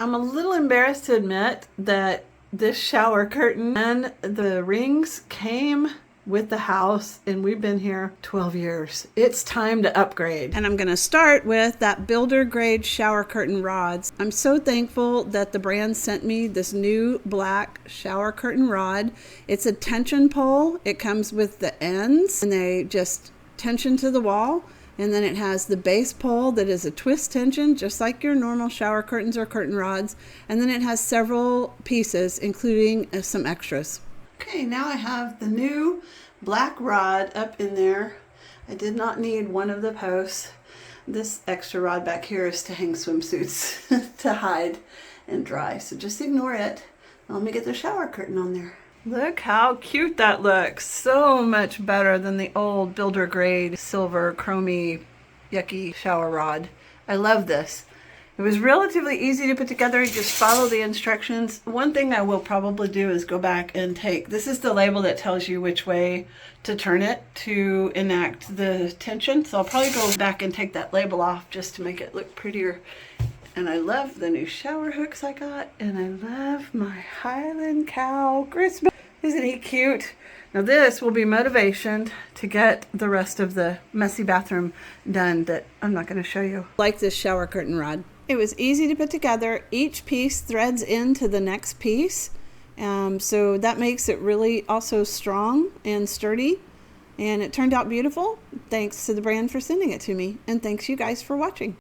I'm a little embarrassed to admit that this shower curtain and the rings came with the house, and we've been here 12 years. It's time to upgrade. And I'm going to start with that builder grade shower curtain rods. I'm so thankful that the brand sent me this new black shower curtain rod. It's a tension pole. It comes with the ends, and they just tension to the wall. And then it has the base pole that is a twist tension, just like your normal shower curtains or curtain rods. And then it has several pieces, including some extras. Okay, now I have the new black rod up in there. I did not need one of the posts. This extra rod back here is to hang swimsuits to hide and dry. So just ignore it. Let me get the shower curtain on there. Look how cute that looks. So much better than the old builder grade silver chromy yucky shower rod. I love this. It was relatively easy to put together. You just follow the instructions. One thing I will probably do is go back and this is the label that tells you which way to turn it to enact the tension. So I'll probably go back and take that label off just to make it look prettier. And I love the new shower hooks I got. And I love my Highland cow Christmas. Isn't he cute? Now this will be motivation to get the rest of the messy bathroom done that I'm not going to show you. Like this shower curtain rod. It was easy to put together. Each piece threads into the next piece. So that makes it really also strong and sturdy. And it turned out beautiful. Thanks to the brand for sending it to me. And thanks you guys for watching.